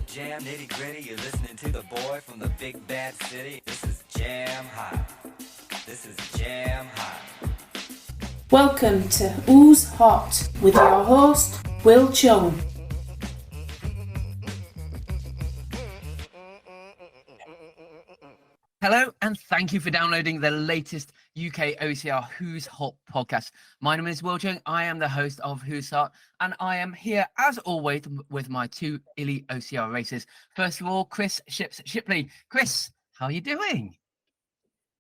Jam nitty gritty, you're listening to the boy from the big bad city. This is Jam High. This is Jam High. Welcome to Who's Hot with your host, Wil Chung. Hello, and thank you for downloading the latest UKOCR Who's Hot podcast. My name is Wil Chung. I am the host of Who's Hot, and I am here, as always, with my two elite OCR racers. First of all, Chris Shipley. Chris, how are you doing?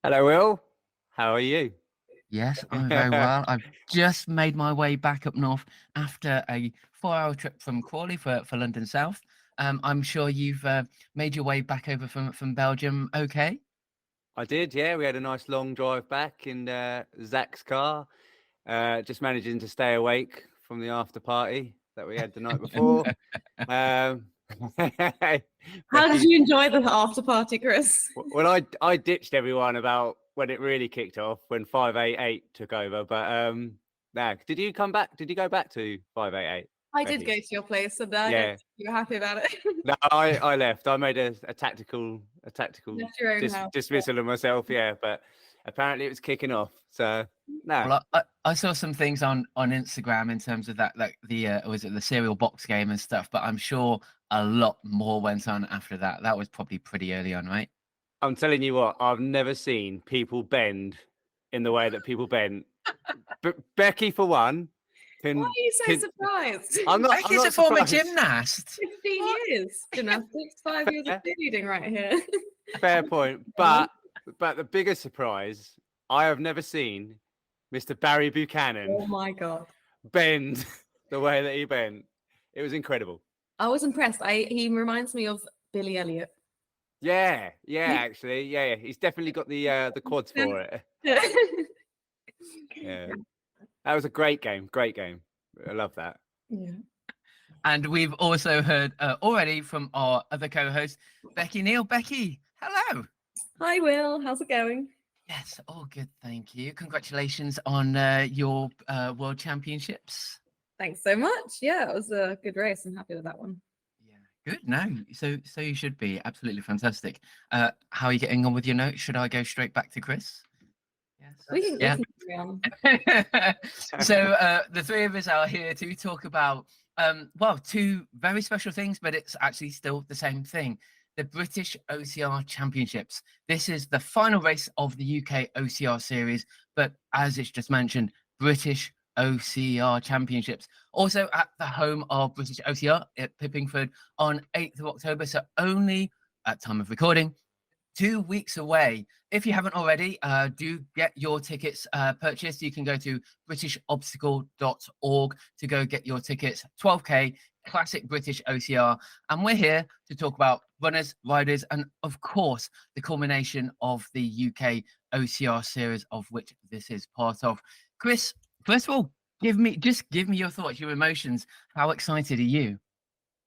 Hello, Will. How are you? Yes, I'm very well. I've just made my way back up north after a 4-hour trip from Crawley for London South. I'm sure you've made your way back over from Belgium okay? I did, yeah. We had a nice long drive back in Zach's car. Just managing to stay awake from the after party that we had the night before. How did you enjoy the after party, Chris? Well, I ditched everyone about when it really kicked off, when 588 took over. But did you come back? Did you go back to 588? I did go to your place, and you're happy about it. No, I left. I made a tactical dismissal of myself. Yeah, but apparently it was kicking off. So no. Well, I saw some things on Instagram in terms of that, like was it the cereal box game and stuff? But I'm sure a lot more went on after that. That was probably pretty early on, right? I'm telling you what, I've never seen people bend in the way that people bend. Becky, for one. Why are you so surprised? Becky's a former gymnast. 15 years gymnastics, 5 years of cheerleading right here. Fair point. But the biggest surprise, I have never seen Mr. Barry Buchanan. Oh my God. Bend the way that he bent. It was incredible. I was impressed. He reminds me of Billy Elliot. Yeah, actually. Yeah. He's definitely got the quads for it. Yeah. That was a great game. I love that. Yeah. And we've also heard already from our other co-host, Becky Neal. Becky, hello. Hi, Will. How's it going? Yes, all good, thank you. Congratulations on your World Championships. Thanks so much. Yeah, it was a good race. I'm happy with that one. Yeah, good. No, so you should be. Absolutely fantastic. How are you getting on with your notes? Should I go straight back to Chris? We can carry on. So the three of us are here to talk about two very special things, but it's actually still the same thing. The British OCR Championships. This is the final race of the UK OCR series, but as it's just mentioned, British OCR Championships. Also at the home of British OCR at Pippingford on 8th of October. So only at time of recording, 2 weeks away. If you haven't already, do get your tickets purchased. You can go to britishobstacle.org to go get your tickets. 12K, classic British OCR. And we're here to talk about runners, riders, and of course, the culmination of the UK OCR series, of which this is part of. Chris, first of all, give me your thoughts, your emotions. How excited are you?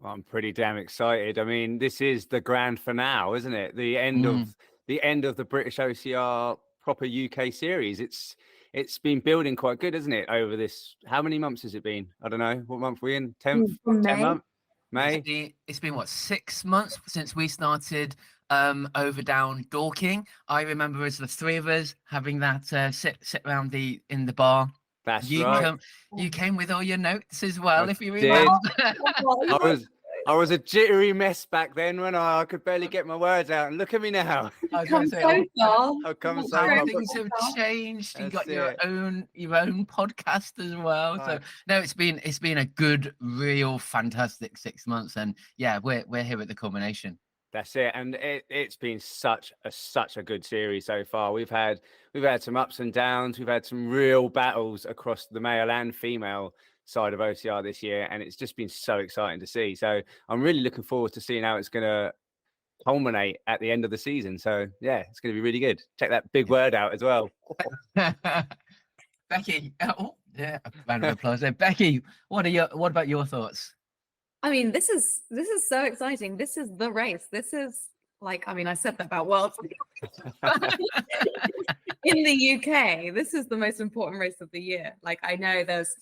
I'm pretty damn excited. I mean, this is the grand finale, isn't it? The end of the British OCR proper UK series. It's been building quite good, isn't it? Over this, how many months has it been? I don't know. What month are we in? 10th? May. It's been what, 6 months since we started over down Dorking. I remember as the three of us having that sit around in the bar. That's right. You came with all your notes as well, if you did. remember. I was a jittery mess back then when I could barely get my words out. And look at me now. I've come so far. Things have changed. You got your own podcast as well. So no, it's been a good, real, fantastic 6 months. And yeah, we're here at the culmination. That's it, and it's been such a good series so far. We've had some ups and downs. We've had some real battles across the male and female side of OCR this year, and it's just been so exciting to see. So I'm really looking forward to seeing how it's going to culminate at the end of the season. So yeah, it's going to be really good. Check that big word out as well. Becky, a round of applause there. Becky, what about your thoughts? I mean, this is so exciting. This is the race. This is I said that about Worlds. In the UK, this is the most important race of the year. I know there's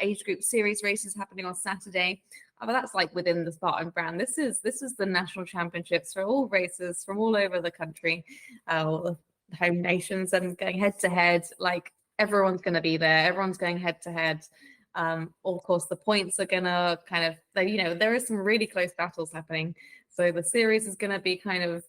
age group series races happening on Saturday. But that's like within the Spartan brand. This is the national championships for all races from all over the country, all the home nations, and going head to head. Like everyone's going to be there. Everyone's going head to head. Of course, the points are going to kind of, there is some really close battles happening. So the series is going to be kind of,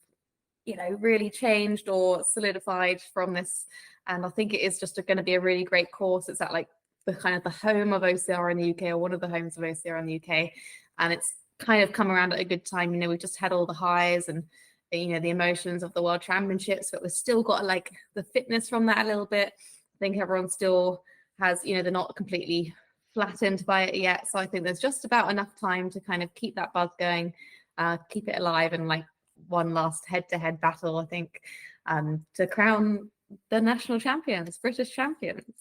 really changed or solidified from this. And I think it is just going to be a really great course. It's at like the kind of the home of OCR in the UK, or one of the homes of OCR in the UK. And it's kind of come around at a good time. We've just had all the highs and, the emotions of the World Championships, but we've still got like the fitness from that a little bit. I think everyone still has, they're not completely flattened by it yet. So I think there's just about enough time to kind of keep that buzz going, keep it alive, and like one last head-to-head battle, I think, to crown the national champions, British champions.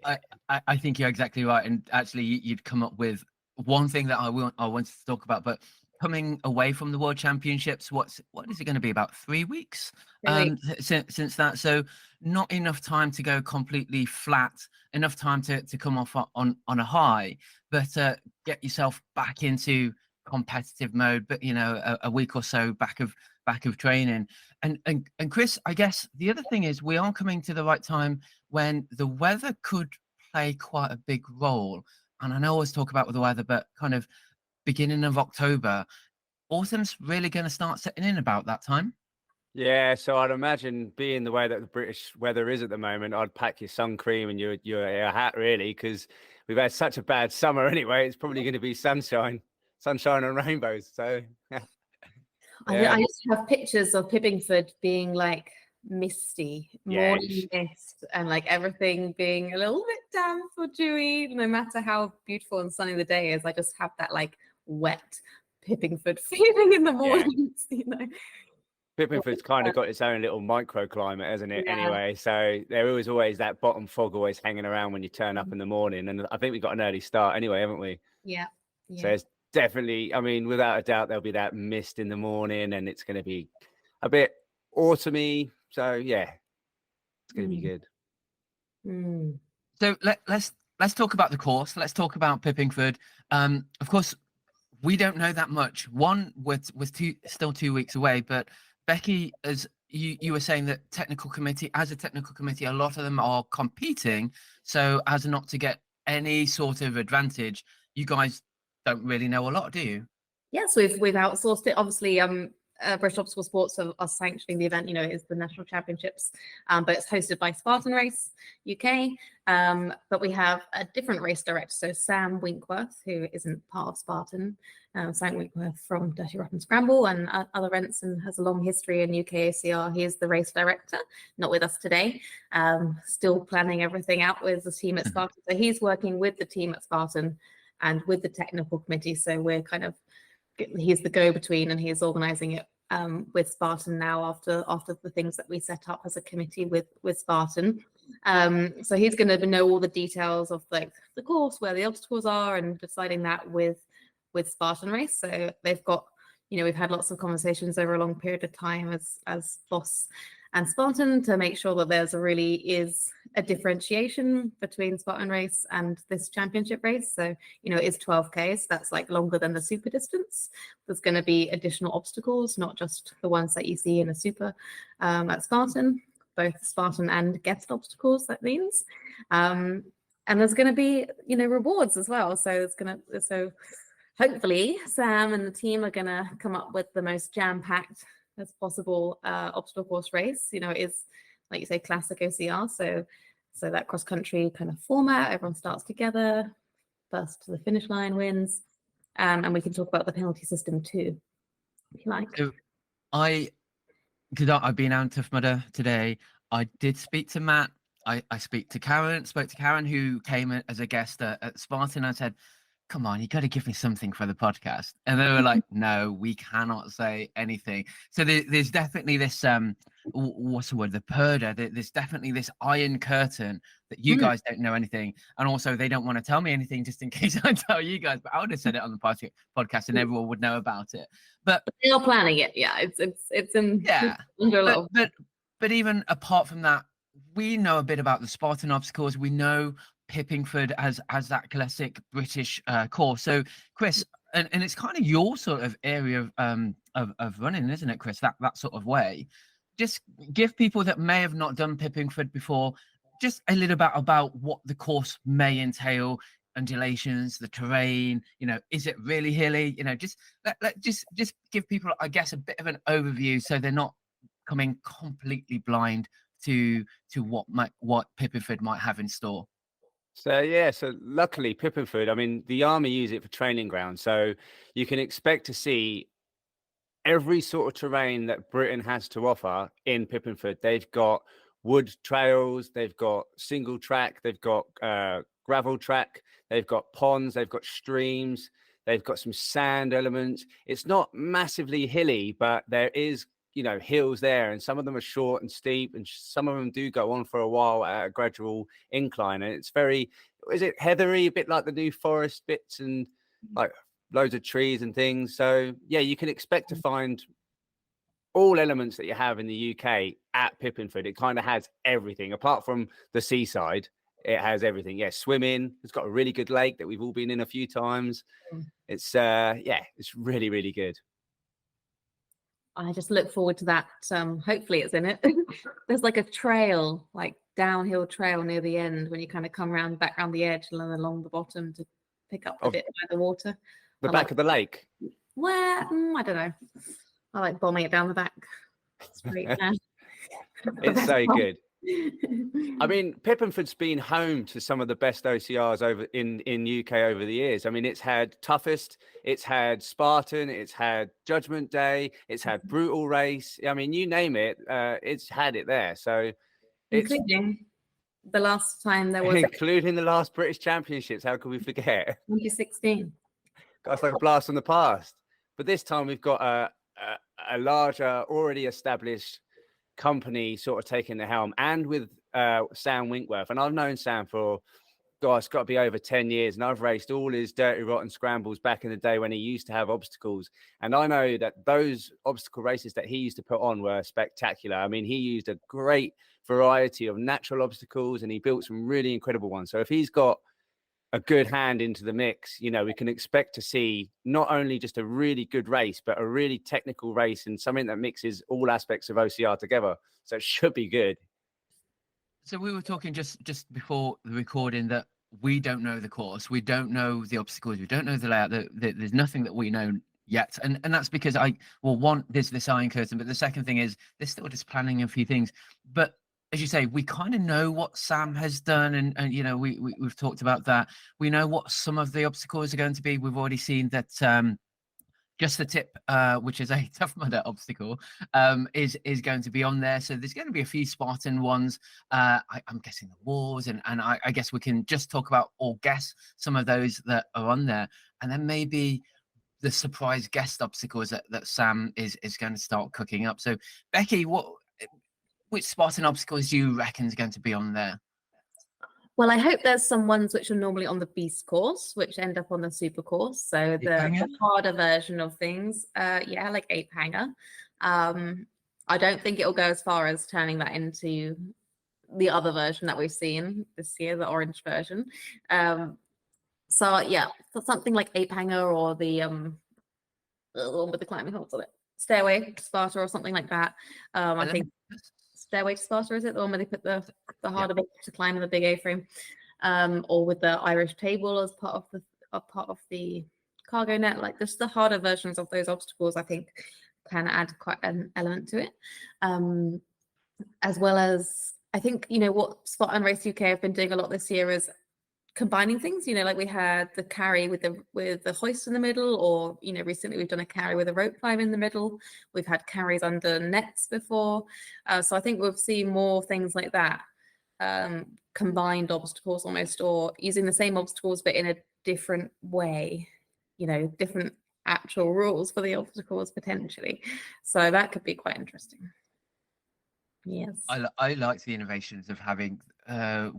I think you're exactly right. And actually, you'd come up with one thing that I wanted to talk about, but coming away from the World Championships, what is it going to be, about 3 weeks since that? So not enough time to go completely flat, enough time to come off on a high, but get yourself back into competitive mode. But a week or so back of training. And Chris, I guess the other thing is we are coming to the right time when the weather could play quite a big role. And I know I always talk about the weather, but kind of beginning of October, autumn's really going to start setting in about that time. Yeah, so I'd imagine, being the way that the British weather is at the moment, I'd pack your sun cream and your hat, really, because we've had such a bad summer anyway. It's probably going to be sunshine and rainbows. So yeah. I just have pictures of Pippingford being like misty, morning mist, and like everything being a little bit damp or dewy. No matter how beautiful and sunny the day is, I just have that like wet Pippingford feeling in the mornings. Pippingford's kind of got its own little microclimate, hasn't it? Yeah. Anyway, so there was always that bottom fog always hanging around when you turn up in the morning, and I think we got an early start anyway, haven't we? Yeah. So it's definitely, without a doubt, there'll be that mist in the morning, and it's going to be a bit autumny. So yeah, it's going to be good. So let's talk about the course. Let's talk about Pippingford. Of course, we don't know that much. One was still 2 weeks away, but Becky, as you were saying, that as a technical committee, a lot of them are competing. So as not to get any sort of advantage, you guys don't really know a lot, do you? Yes, we've outsourced it. Obviously, British Obstacle Sports are sanctioning the event. It is the national championships, but it's hosted by Spartan Race UK. But we have a different race director, so Sam Winkworth, who isn't part of Spartan. Sam Winkworth from Dirty Rotten Scramble and other events, and has a long history in UKOCR. He is the race director, not with us today. Still planning everything out with the team at Spartan. So he's working with the team at Spartan and with the technical committee. So we're kind of, he's the go-between, and he's organizing it with Spartan now after the things that we set up as a committee with Spartan. So he's going to know all the details of like the course, where the obstacles are, and deciding that with Spartan Race. So they've got, we've had lots of conversations over a long period of time as boss and Spartan to make sure that there's a differentiation between Spartan Race and this championship race. So, it is 12Ks. That's like longer than the super distance. There's going to be additional obstacles, not just the ones that you see in a super at Spartan, both Spartan and guest obstacles, that means. And there's going to be, rewards as well. So hopefully Sam and the team are going to come up with the most jam-packed as possible obstacle course race. It is, like you say, classic OCR. So that cross-country kind of format, everyone starts together, first to the finish line wins. And we can talk about the penalty system too, if you like. So because I've been out in Tough Mudder today, I did speak to Matt. I spoke to Karen, who came as a guest at Spartan. I said, come on, you got to give me something for the podcast. And they were like, no, we cannot say anything. So there's definitely this, what's the word? The purdah. There's definitely this iron curtain that you guys don't know anything. And also they don't want to tell me anything just in case I tell you guys, but I would have said it on the podcast and everyone would know about it. But they are planning it. Yeah. It's in, under a lot of... but even apart from that, we know a bit about the Spartan obstacles. We know Pippingford as that classic British course. So, Chris, and it's kind of your sort of area of running, isn't it, Chris? That sort of way. Just give people that may have not done Pippingford before just a little bit about what the course may entail, undulations, the terrain. Is it really hilly? Just just give people, I guess, a bit of an overview so they're not coming completely blind to what Pippingford might have in store. So luckily Pippingford, I mean, the army use it for training ground, so you can expect to see every sort of terrain that Britain has to offer in Pippingford. They've got wood trails, they've got single track, they've got gravel track, they've got ponds, they've got streams, they've got some sand elements. It's not massively hilly, but there is hills there, and some of them are short and steep, and some of them do go on for a while at a gradual incline, and it's very, is it heathery, a bit like the New Forest bits, and like loads of trees and things. So yeah, you can expect to find all elements that you have in the UK at Pippingford. It kind of has everything apart from the seaside. It has everything. Yeah, swimming. It's got a really good lake that we've all been in a few times. It's it's really, really good. I just look forward to that. Hopefully it's in it. There's like a trail, like downhill trail near the end when you kind of come back around the edge and then along the bottom to pick up the bit by the water. The back of the lake? Where? I don't know. I like bombing it down the back. It's great. It's so good. I mean, Pippingford's been home to some of the best OCRs over in UK over the years. I mean, it's had Toughest, it's had Spartan, it's had Judgment Day, it's had Brutal Race. I mean, you name it, it's had it there. So, including the last time there was, including the last British Championships. How could we forget? 2016. It's like a blast from the past. But this time we've got a larger, already established company sort of taking the helm, and with Sam Winkworth. And I've known Sam for, it's got to be over 10 years, and I've raced all his Dirty Rotten Scrambles back in the day when he used to have obstacles, and I know that those obstacle races that he used to put on were spectacular. I mean, he used a great variety of natural obstacles, and he built some really incredible ones. So if he's got a good hand into the mix, we can expect to see not only just a really good race, but a really technical race and something that mixes all aspects of OCR together. So it should be good. So we were talking just before the recording that we don't know the course, we don't know the obstacles, we don't know the layout. There's nothing that we know yet, and that's because one, there's this iron curtain, but the second thing is they're still just planning a few things. But as you say, we kind of know what Sam has done, and we've talked about that. We know what some of the obstacles are going to be. We've already seen that just the tip, which is a Tough Mudder obstacle, is going to be on there. So there's going to be a few Spartan ones. I'm guessing the walls, and I guess we can just talk about or guess some of those that are on there, and then maybe the surprise guest obstacles that Sam is going to start cooking up. So Becky, which Spartan obstacles do you reckon is going to be on there? Well, I hope there's some ones which are normally on the Beast course, which end up on the Super course. So the harder version of things, like Ape Hanger. I don't think it'll go as far as turning that into the other version that we've seen this year, the orange version. So something like Ape Hanger, or the one with the climbing holds on it, Stairway to Sparta, or something like that. I think Stairway to Sparta, is it the one where they put the harder bit to climb in the big A-frame, or with the Irish table as part of the cargo net? Like, just the harder versions of those obstacles, I think, can add quite an element to it. As well as, I think, what Spartan Race UK have been doing a lot this year is combining things. Like we had the carry with the hoist in the middle, or recently we've done a carry with a rope climb in the middle. We've had carries under nets before, so I think we'll see more things like that, combined obstacles almost, or using the same obstacles but in a different way, different actual rules for the obstacles potentially. So that could be quite interesting. Yes, I liked the innovations of having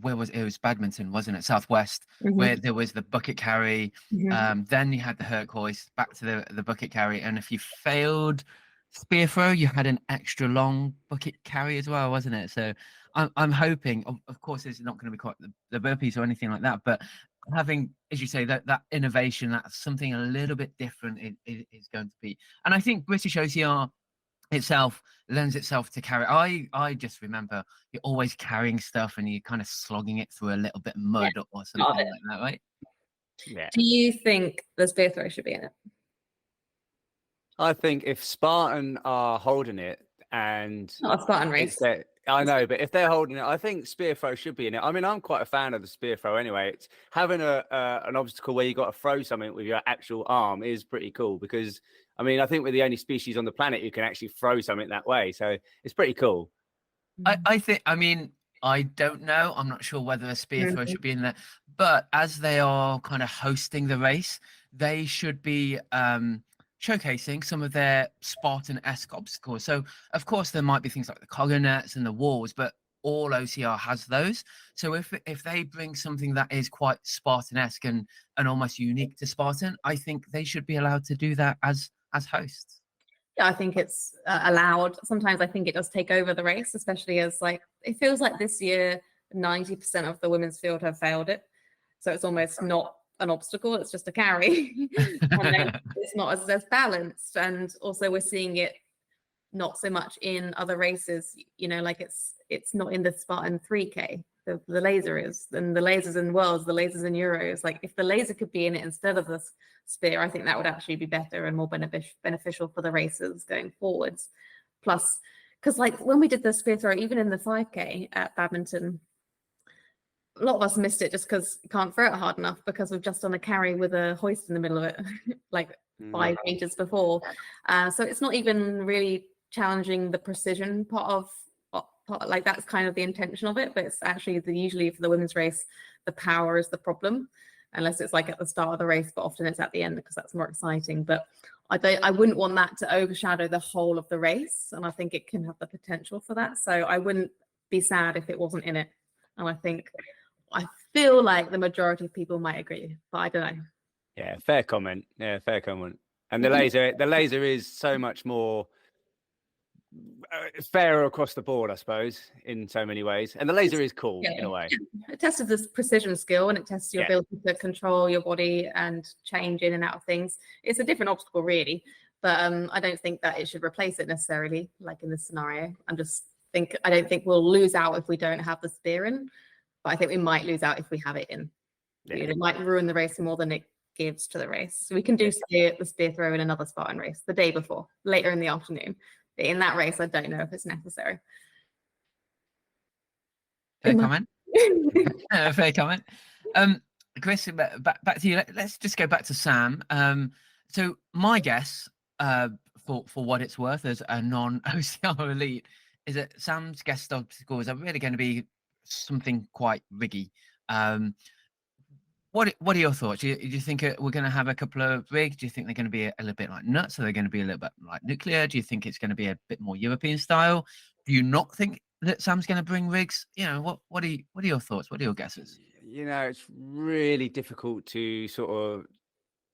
where was it? It was badminton, wasn't it? Southwest, where there was the bucket carry. Then you had the Herc hoist, back to the bucket carry, and if you failed spear throw, you had an extra long bucket carry as well, wasn't it? So I'm hoping, of course, it's not going to be quite the burpees or anything like that, but having, as you say, that innovation, that's something a little bit different is going to be. And I think British OCR itself lends itself to carry. I just remember you're always carrying stuff and you're kind of slogging it through a little bit of mud or something like that, right? Yeah. Do you think the spear throw should be in it? I think if Spartan are holding it and Not a Spartan race. I know, but if they're holding it, I think spear throw should be in it. I mean, I'm quite a fan of the spear throw anyway. It's having an obstacle where you got to throw something with your actual arm is pretty cool because, I mean, I think we're the only species on the planet who can actually throw something that way. So it's pretty cool. I think, I mean, I don't know. I'm not sure whether a spear throw should be in there, but as they are kind of hosting the race, they should be showcasing some of their Spartan-esque obstacles. So, of course, there might be things like the cogger nets and the walls, but all OCR has those. So if they bring something that is quite Spartan-esque and almost unique to Spartan, I think they should be allowed to do that as hosts. Yeah, I think it's allowed. Sometimes I think it does take over the race, especially as like it feels like this year 90% of the women's field have failed it. So it's almost not an obstacle, it's just a carry. And then it's not as balanced. And also we're seeing it not so much in other races, you know, like it's not in the Spartan 3K. The laser is, and the lasers in Worlds, the lasers in Euros. Like if the laser could be in it instead of the spear, I think that would actually be better and more beneficial for the races going forwards. Plus, because like when we did the spear throw, even in the 5K at badminton, a lot of us missed it just because you can't throw it hard enough because we've just done a carry with a hoist in the middle of it, like 5 meters before. So it's not even really challenging the precision part of like that's kind of the intention of it, but it's actually usually for the women's race, the power is the problem, unless it's like at the start of the race, but often it's at the end because that's more exciting. But I wouldn't want that to overshadow the whole of the race, and I think it can have the potential for that. So I wouldn't be sad if it wasn't in it, and I feel like the majority of people might agree, but I don't know. Yeah, fair comment. And the laser is so much more fairer across the board, I suppose, in so many ways. And the laser is cool in a way. It tests this precision skill and it tests your ability to control your body and change in and out of things. It's a different obstacle, really, but I don't think that it should replace it necessarily, like in this scenario. I don't think we'll lose out if we don't have the spear in, but I think we might lose out if we have it in. Yeah. It might ruin the race more than it gives to the race. So we can do the spear throw in another Spartan race the day before, later in the afternoon. In that race, I don't know if it's necessary. Fair comment. Fair comment. Chris, back to you. Let's just go back to Sam. So my guess, for what it's worth, as a non-OCR elite, is that Sam's guest obstacles are really going to be something quite riggy. What are your thoughts? Do you think we're going to have a couple of rigs? Do you think they're going to be a little bit like nuts? Are they going to be a little bit like nuclear? Do you think it's going to be a bit more European style? Do you not think that Sam's going to bring rigs? You know, what are your thoughts? What are your guesses? You know, it's really difficult to sort of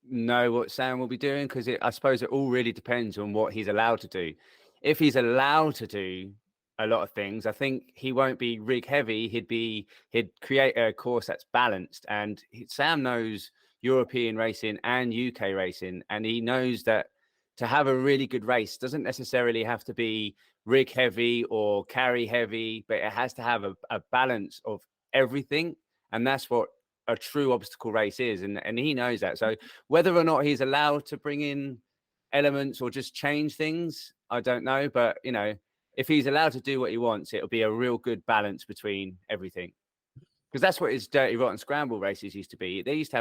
know what Sam will be doing because I suppose it all really depends on what he's allowed to do. If he's allowed to do a lot of things, I think he won't be rig heavy. He'd create a course that's balanced, and Sam knows European racing and UK racing, and he knows that to have a really good race doesn't necessarily have to be rig heavy or carry heavy, but it has to have a balance of everything, and that's what a true obstacle race is, and he knows that. So whether or not he's allowed to bring in elements or just change things, I don't know, but you know, if he's allowed to do what he wants, it'll be a real good balance between everything. Because that's what his dirty, rotten scramble races used to be. They used to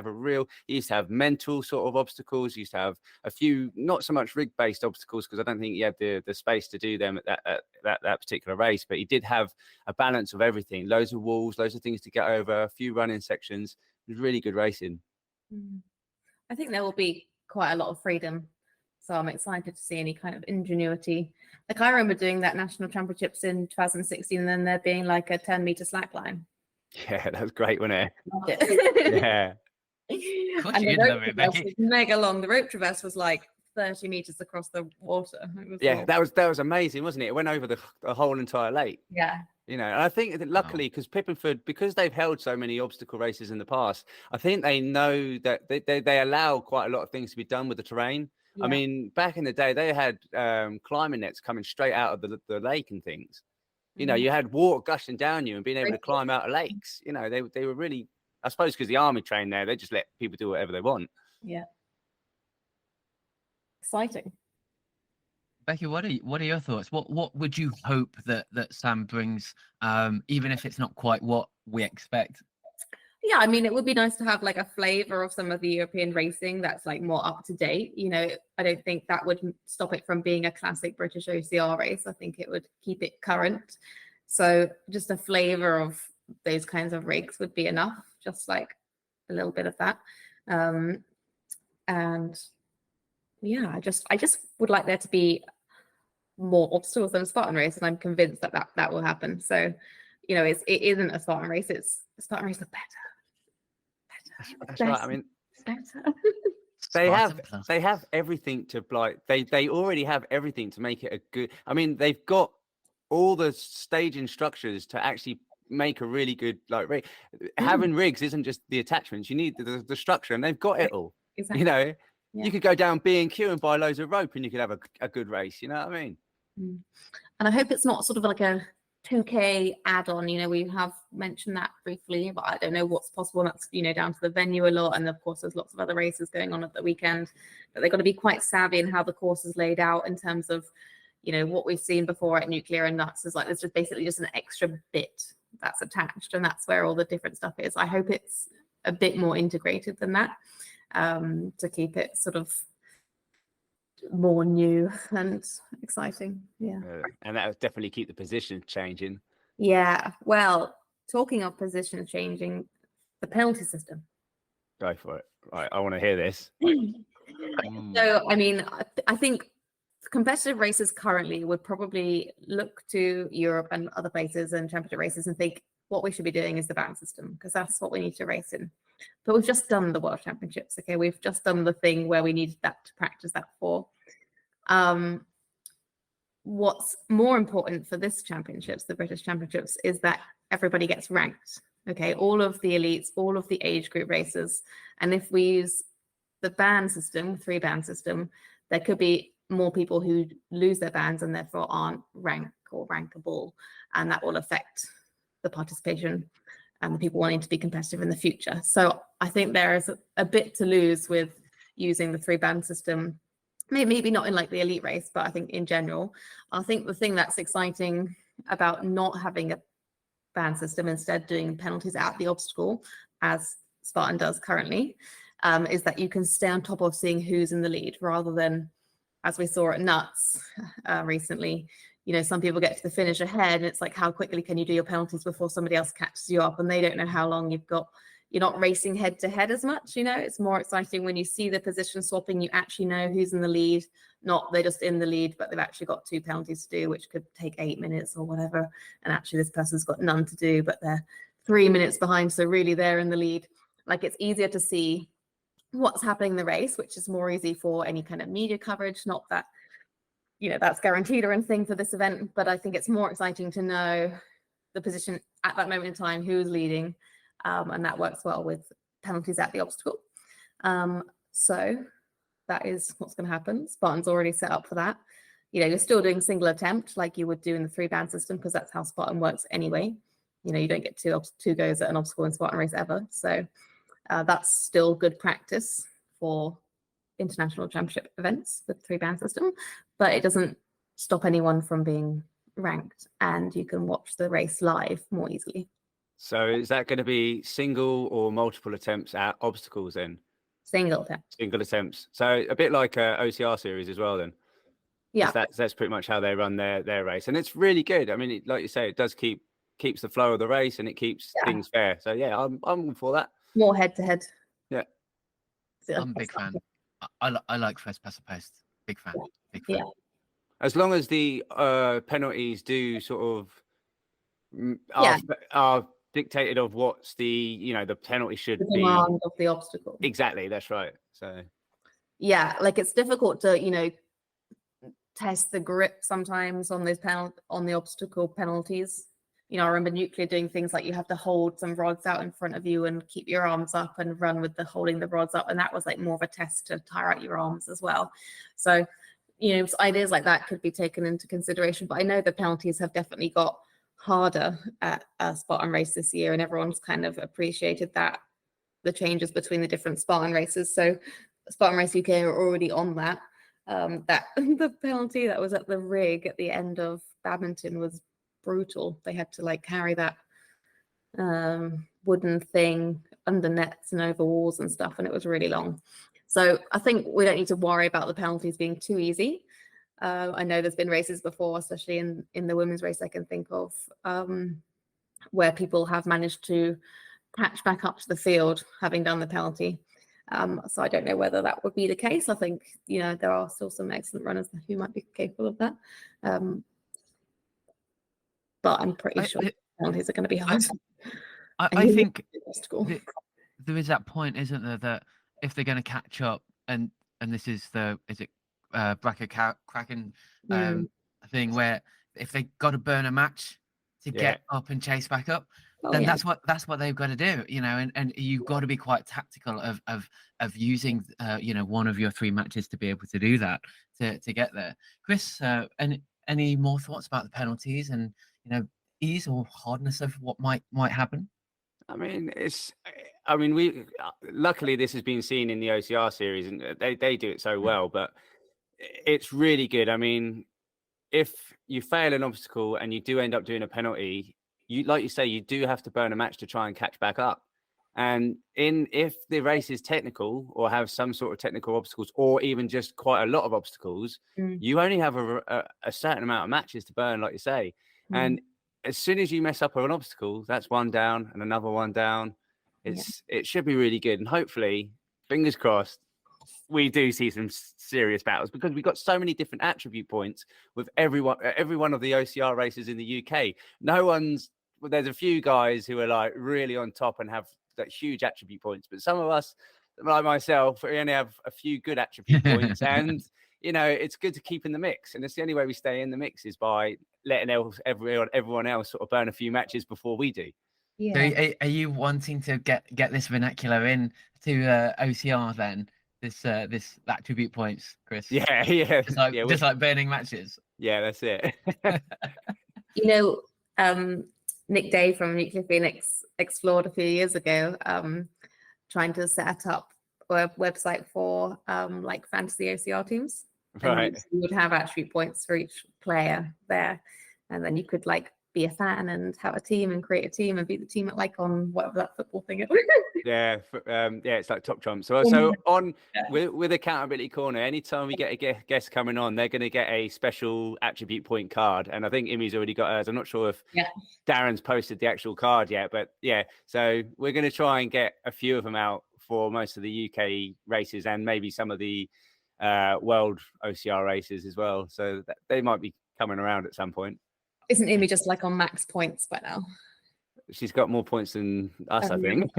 have mental sort of obstacles. Used to have a few, not so much rig-based obstacles, because I don't think he had the space to do them at that particular race. But he did have a balance of everything. Loads of walls, loads of things to get over, a few running sections. It was really good racing. I think there will be quite a lot of freedom. So I'm excited to see any kind of ingenuity. Like I remember doing that national championships in 2016, and then there being like a 10-meter slack line. Yeah, that was great, wasn't it? Loved it. Yeah. God, you didn't love it, Becky. Was mega long. The rope traverse was like 30 meters across the water. Yeah, that was amazing, wasn't it? It went over the whole entire lake. Yeah, You know, and I think that luckily, because Pippenford, because they've held so many obstacle races in the past, I think they know that they allow quite a lot of things to be done with the terrain. I mean, back in the day, they had climbing nets coming straight out of the lake and things. You know, you had water gushing down you and being able to climb out of lakes. You know, they were really, I suppose, because the army trained there, they just let people do whatever they want. Yeah. Exciting. Becky, what are your thoughts? What would you hope that Sam brings, even if it's not quite what we expect? Yeah, I mean, it would be nice to have like a flavor of some of the European racing that's like more up to date. You know, I don't think that would stop it from being a classic British OCR race. I think it would keep it current. So just a flavor of those kinds of rigs would be enough, just like a little bit of that. And yeah, I just would like there to be more obstacles than a Spartan race, and I'm convinced that will happen. So, you know, it isn't a Spartan race; it's a Spartan race, but better. That's right. I mean, better. they have everything to like. They already have everything to make it a good. I mean, they've got all the staging structures to actually make a really good like rig. Having rigs isn't just the attachments; you need the structure, and they've got it all. Exactly. You know, you could go down B&Q and buy loads of rope, and you could have a good race. You know what I mean? And I hope it's not sort of like a 2K add-on. You know, we have mentioned that briefly, but I don't know what's possible. That's, you know, down to the venue a lot. And of course, there's lots of other races going on at the weekend. But they've got to be quite savvy in how the course is laid out in terms of, you know, what we've seen before at Nuclear and Nuts is like there's just basically just an extra bit that's attached, and that's where all the different stuff is. I hope it's a bit more integrated than that, to keep it sort of more new and exciting. And that would definitely keep the position changing. Yeah, well, talking of position changing, the penalty system. Go for it. Right, I want to hear this. So I mean, I think competitive races currently would probably look to Europe and other places and championship races and think what we should be doing is the band system, because that's what we need to race in. But we've just done the World Championships. Okay, we've just done the thing where we needed that to practice that for. What's more important for this championships, the British Championships, is that everybody gets ranked. Okay, all of the elites, all of the age group races. And if we use the band system, 3-band system, there could be more people who lose their bands and therefore aren't ranked or rankable, and that will affect the participation and the people wanting to be competitive in the future. So I think there is a bit to lose with using the 3-band system, maybe not in like the elite race, but I think in general. I think the thing that's exciting about not having a band system, instead doing penalties at the obstacle, as Spartan does currently, is that you can stay on top of seeing who's in the lead, rather than, as we saw at Nuts recently, you know, some people get to the finish ahead and it's like, how quickly can you do your penalties before somebody else catches you up, and they don't know how long you've got. You're not racing head to head as much, you know. It's more exciting when you see the position swapping, you actually know who's in the lead, not they're just in the lead, but they've actually got 2 penalties to do, which could take 8 minutes or whatever. And actually this person's got none to do, but they're 3 minutes behind. So really they're in the lead. Like, it's easier to see what's happening in the race, which is more easy for any kind of media coverage. Not that, you know, that's guaranteed or anything for this event, but I think it's more exciting to know the position at that moment in time, who's leading. And that works well with penalties at the obstacle. So that is what's going to happen. Spartan's already set up for that. You know, you're still doing single attempt like you would do in the 3-band system, because that's how Spartan works anyway. You know, you don't get two goes at an obstacle in Spartan race ever. So that's still good practice for international championship events with 3-band system, but it doesn't stop anyone from being ranked, and you can watch the race live more easily. So is that going to be single or multiple attempts at obstacles then? Single attempt. Single attempts. So a bit like a OCR series as well then. Yeah. That's pretty much how they run their race. And it's really good. I mean, like you say, it does keeps the flow of the race, and it keeps things fair. So yeah, I'm all for that. More head to head. Yeah. I'm a big fan. I like first past the post. Big fan. Big fan. Yeah. As long as the penalties do sort of are dictated of what's the penalty should the be. Demand of the obstacle. Exactly, that's right. So yeah, like it's difficult to, you know, test the grip sometimes on those on the obstacle penalties. You know, I remember Nuclear doing things like you have to hold some rods out in front of you and keep your arms up and run with the holding the rods up. And that was like more of a test to tire out your arms as well. So, you know, ideas like that could be taken into consideration. But I know the penalties have definitely got harder at Spartan race this year, and everyone's kind of appreciated that, the changes between the different Spartan races. So Spartan Race UK are already on that. That the penalty that was at the rig at the end of badminton was brutal. They had to like carry that wooden thing under nets and over walls and stuff, and it was really long. So I think we don't need to worry about the penalties being too easy. I know there's been races before, especially in the women's race I can think of, where people have managed to catch back up to the field having done the penalty. So I don't know whether that would be the case. I think, you know, there are still some excellent runners who might be capable of that. But I'm pretty sure penalties are going to be hard. I think there is that point, isn't there, that if they're going to catch up, and this is bracket cracking thing, where if they got to burn a match to get up and chase back up, then that's what they've got to do, you know, and you've got to be quite tactical of using you know, one of your 3 matches to be able to do that, to get there. Chris, any more thoughts about the penalties and, you know, ease or hardness of what might happen? I mean, we luckily this has been seen in the OCR series, and they do it so well, but it's really good. I mean, if you fail an obstacle and you do end up doing a penalty, like you say, you do have to burn a match to try and catch back up. And if the race is technical or have some sort of technical obstacles, or even just quite a lot of obstacles, you only have a certain amount of matches to burn, like you say. And as soon as you mess up on an obstacle, that's one down and another one down. It should be really good. And hopefully, fingers crossed, we do see some serious battles, because we've got so many different attribute points with every one of the OCR races in the UK. There's a few guys who are like really on top and have that huge attribute points, but some of us, like myself, we only have a few good attribute points, and you know, it's good to keep in the mix. And it's the only way we stay in the mix is by letting everyone else sort of burn a few matches before we do. Yeah. So are you wanting to get this vernacular in to OCR then? This attribute points, Chris? Yeah. Just like burning matches. Yeah, that's it. You know, Nick Day from Nuclear Phoenix explored a few years ago, trying to set up a website for like fantasy OCR teams. Right. You would have attribute points for each player there, and then you could like be a fan and have a team and create a team and beat the team at like on whatever that football thing is. Yeah, it's like Top Trump. So with Accountability Corner, anytime we get a guest coming on, they're going to get a special attribute point card, and I think Imi's already got hers. I'm not sure if Darren's posted the actual card yet, but yeah, so we're going to try and get a few of them out for most of the UK races and maybe some of the world OCR races as well. So they might be coming around at some point. Isn't Imi just like on max points by now? She's got more points than us, I think.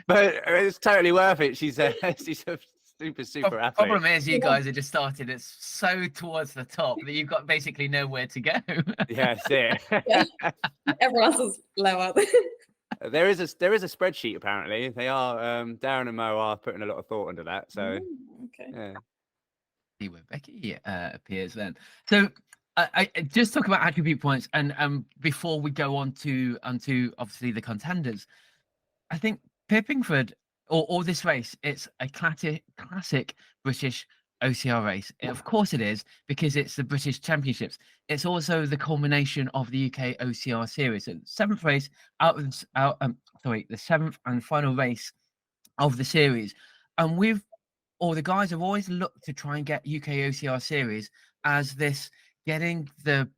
But it's totally worth it. She's a super athlete. Problem is, you guys are just started. It's so towards the top that you've got basically nowhere to go. Yeah, that's it. Yeah. Everyone else is lower. There is a spreadsheet apparently. They are Darren and Mo are putting a lot of thought into that. So okay. Yeah. See where Becky appears then. So I just talk about attribute points, and before we go on to obviously the contenders, I think Pippingford or this race, it's a classic British OCR race. Of course it is, because it's the British Championships. It's also the culmination of the UK OCR series. And seventh race the seventh and final race of the series. And the guys have always looked to try and get UK OCR series as this getting the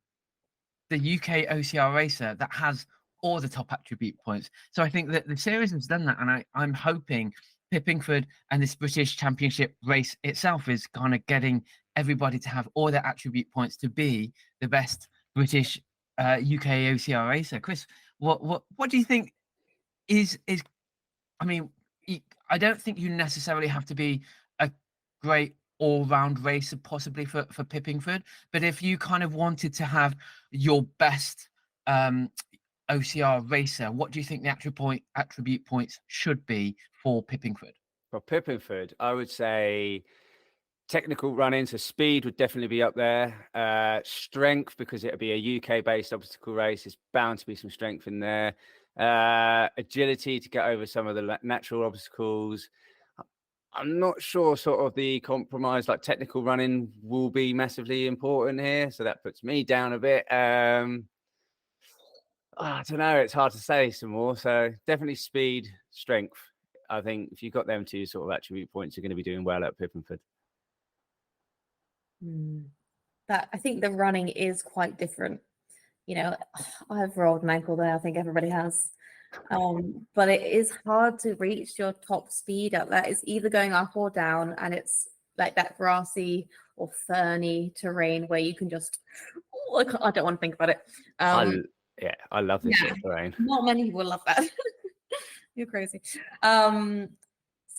UK OCR racer that has all the top attribute points. So I think that the series has done that, and I'm hoping Pippingford and this British Championship race itself is kind of getting everybody to have all their attribute points to be the best British UK OCR racer. Chris, what do you think is? I mean, I don't think you necessarily have to be a great all-round racer possibly for Pippingford, but if you kind of wanted to have your best OCR racer, what do you think the attribute points should be for Pippingford? For Pippingford, I would say technical running, so speed would definitely be up there. Strength, because it'll be a UK-based obstacle race, there's bound to be some strength in there. Agility to get over some of the natural obstacles. I'm not sure sort of the compromise, like technical running will be massively important here. So that puts me down a bit. I don't know. It's hard to say some more. So definitely speed, strength. I think if you've got them two sort of attribute points, you're going to be doing well at Pippingford. That I think the running is quite different. You know, I've rolled an ankle there. I think everybody has. But it is hard to reach your top speed at that. It's either going up or down, and it's like that grassy or ferny terrain where you can just. I don't want to think about it. I love this sort of terrain. Not many people love that. You're crazy. So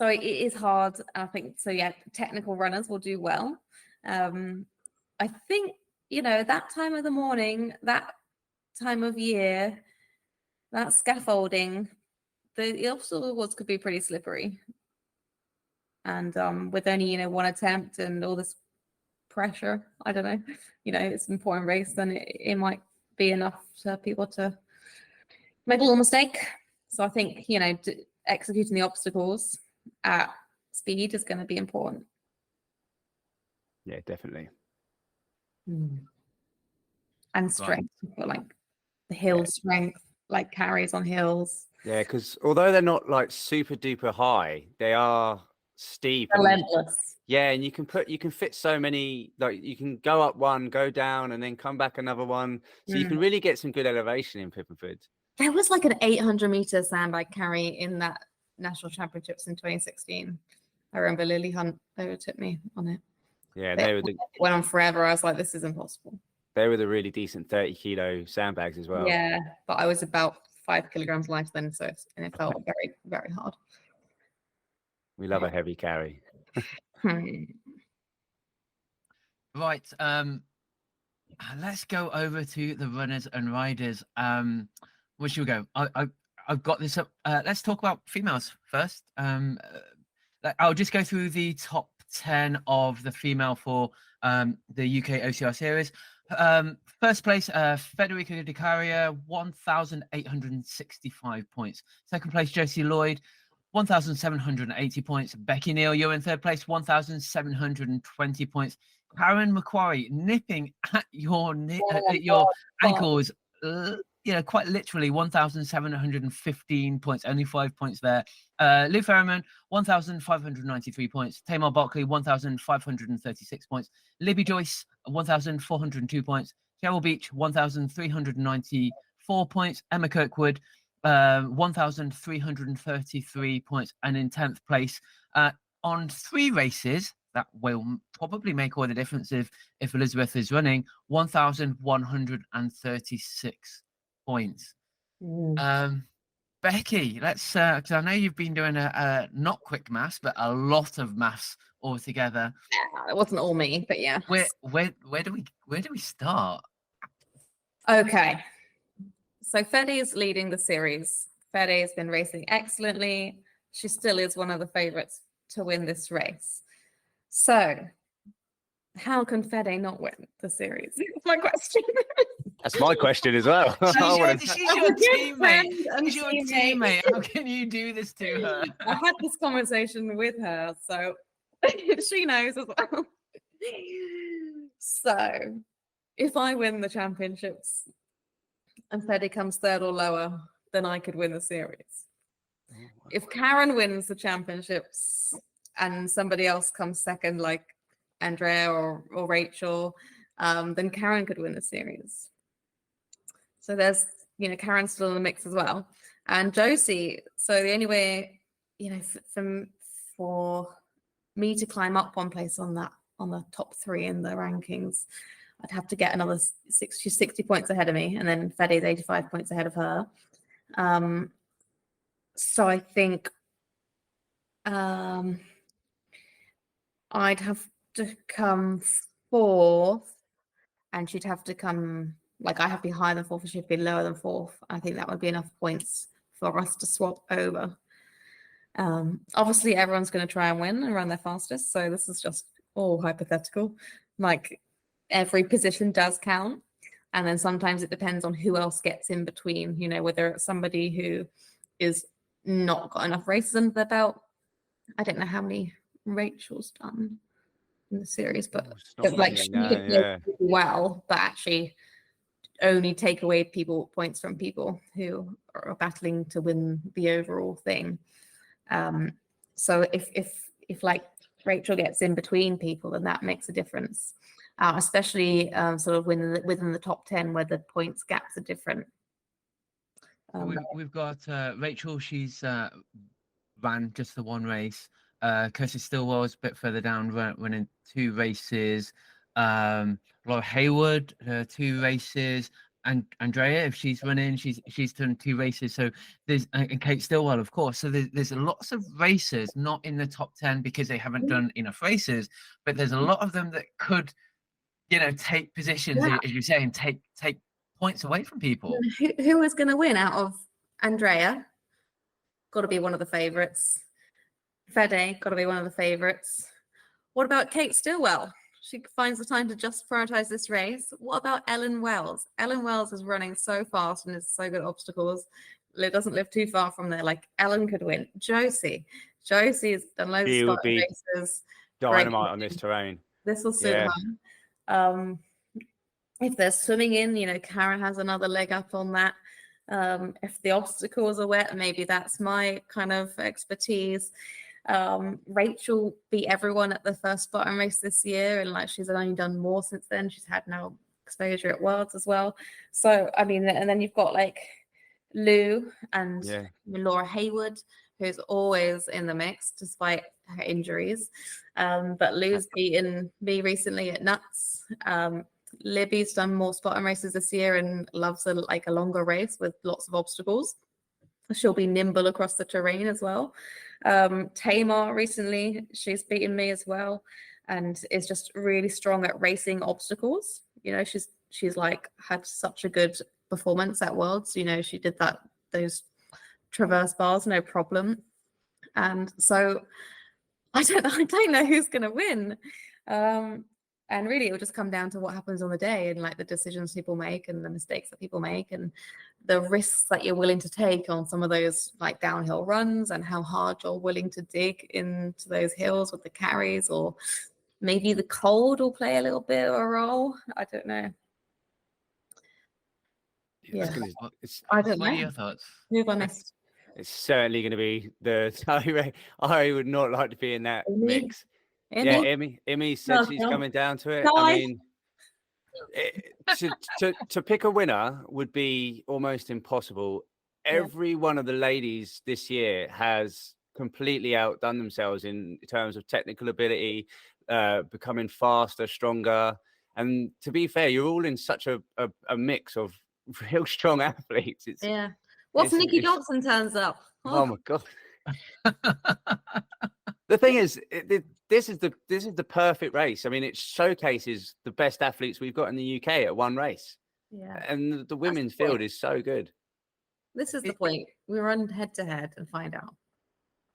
it is hard. I think so. Yeah, technical runners will do well. I think that time of the morning, that time of year, that scaffolding, the obstacles could be pretty slippery. And with only one attempt and all this pressure, I don't know. It's an important race, then it might be enough for people to make a little mistake. So I think executing the obstacles at speed is going to be important. Yeah, definitely. And strength, like the hill strength, like carries on hills. Yeah, because although they're not like super duper high, they are steep. Relentless. Yeah, and you can fit so many, like you can go up one, go down, and then come back another one. So you can really get some good elevation in Pippingford. There was like an 800-meter sandbag carry in that national championships in 2016. I remember Lily Hunt overtook me on it. Yeah, went on forever. I was like, this is impossible. They were the really decent 30-kilo sandbags as well. Yeah, but I was about 5 kilograms lighter then, and it felt very, very hard. We love a heavy carry. Right. Let's go over to the runners and riders. Where should we go? I've got this up. Let's talk about females first. I'll just go through the top 10 of the female for the UK OCR series. First place, Federica Di Caria, 1,865 points. Second place, Josie Lloyd, 1,780 points. Becky Neal, you're in third place, 1,720 points. Karen Macquarie nipping at your ankles, quite literally 1,715 points, only 5 points there. Lou Ferriman, 1,593 points. Tamar Barkley, 1,536 points. Libby Joyce, 1,402 points. Cheryl Beach, 1,394 points. Emma Kirkwood, 1,333 points. And in 10th place, on 3 races, that will probably make all the difference if Elizabeth is running, 1,136 points. Becky, let's because I know you've been doing a not quick maths, but a lot of maths all together. Yeah, it wasn't all me, but yeah. Where do we start? Okay, so Fede is leading the series. Fede has been racing excellently. She still is one of the favorites to win this race. So, how can Fede not win the series? That's my question. That's my question as well. She's your teammate. She's your teammate. How can you do this to her? I had this conversation with her, so she knows as well. So, if I win the championships and Fede comes third or lower, then I could win the series. If Karen wins the championships and somebody else comes second, like Andrea or Rachel, then Karen could win the series. So there's, Karen's still in the mix as well. And Josie, so the only way, for me to climb up one place on the top 3 in the rankings, I'd have to get another 60 points ahead of me, and then Fede's 85 points ahead of her. So I think I'd have to come 4th, and she'd have to come Like I have to be higher than fourth and she'd be lower than fourth. I think that would be enough points for us to swap over. Obviously, everyone's going to try and win and run their fastest. So this is just all hypothetical. Like every position does count. And then sometimes it depends on who else gets in between, you know, whether it's somebody who is not got enough races under their belt. I don't know how many Rachel's done in the series, but like she could play well, but actually only take away points from people who are battling to win the overall thing. So if like Rachel gets in between people, then that makes a difference, especially sort of within the top 10 where the points gaps are different. We've got Rachel. She's ran just the one race. Kirsty Stillwell was a bit further down, running 2 races. Laura Hayward, 2 races. And Andrea, if she's running, she's done 2 races. So there's and Kate Stillwell, of course. So there's lots of racers not in the top 10 because they haven't done enough races. But there's a lot of them that could, you know, take positions, as you say, and take points away from people. Who is going to win out of Andrea? Got to be one of the favourites. Fede, got to be one of the favourites. What about Kate Stillwell? She finds the time to just prioritise this race. What about Ellen Wells? Ellen Wells is running so fast and is so good at obstacles. It doesn't live too far from there. Like Ellen could win. Josie has done loads of Scotland races. Dynamite on this terrain. This will suit her. If there's swimming in, you know, Karen has another leg up on that. If the obstacles are wet, maybe that's my kind of expertise. Rachel beat everyone at the first bottom race this year, and like she's only done more since then. She's had now exposure at Worlds as well. So I mean, and then you've got like Lou and Laura Hayward, who's always in the mix despite her injuries. But Lou's beaten me recently at Nuts. Libby's done more spot and races this year and loves a longer race with lots of obstacles. She'll be nimble across the terrain as well. Tamar recently, she's beaten me as well, and is just really strong at racing obstacles. You know, she's like had such a good performance at Worlds. You know, she did those traverse bars no problem. And so I don't know who's going to win. And really, it will just come down to what happens on the day and like the decisions people make and the mistakes that people make and the risks that you're willing to take on some of those like downhill runs and how hard you're willing to dig into those hills with the carries, or maybe the cold will play a little bit of a role. I don't know. Yeah, I don't know. What are your thoughts? Who have I missed? It's certainly going to be the. I would not like to be in that mix. Yeah, Emmy said she's coming down to it. I mean, to pick a winner would be almost impossible. Every one of the ladies this year has completely outdone themselves in terms of technical ability, becoming faster, stronger. And to be fair, you're all in such a mix of real strong athletes. What if Nikki Johnson turns up? Oh my God. The thing is, this is the perfect race. I mean, it showcases the best athletes we've got in the UK at one race. Yeah, and the women's field is so good. This is the point. We run head to head and find out.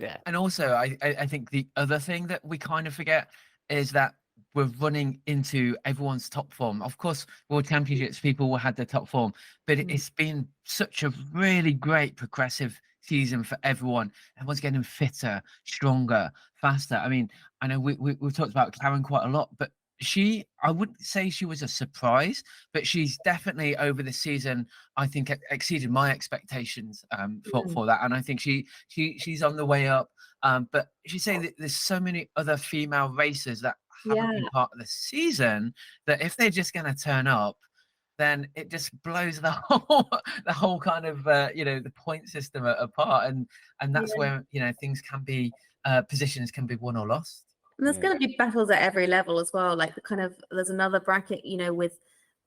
Yeah, and also I think the other thing that we kind of forget is that we're running into everyone's top form. Of course, World Championships people had their top form, but it's been such a really great progressive season for everyone. Everyone's getting fitter, stronger, faster. I mean, I know we've talked about Karen quite a lot, but I wouldn't say she was a surprise, but she's definitely over the season, I think, exceeded my expectations for that. And I think she's on the way up. But she's saying that there's so many other female racers that haven't been part of the season that if they're just going to turn up, then it just blows the whole kind of the point system apart, and that's where things can be positions can be won or lost. And there's going to be battles at every level as well. Like there's another bracket, with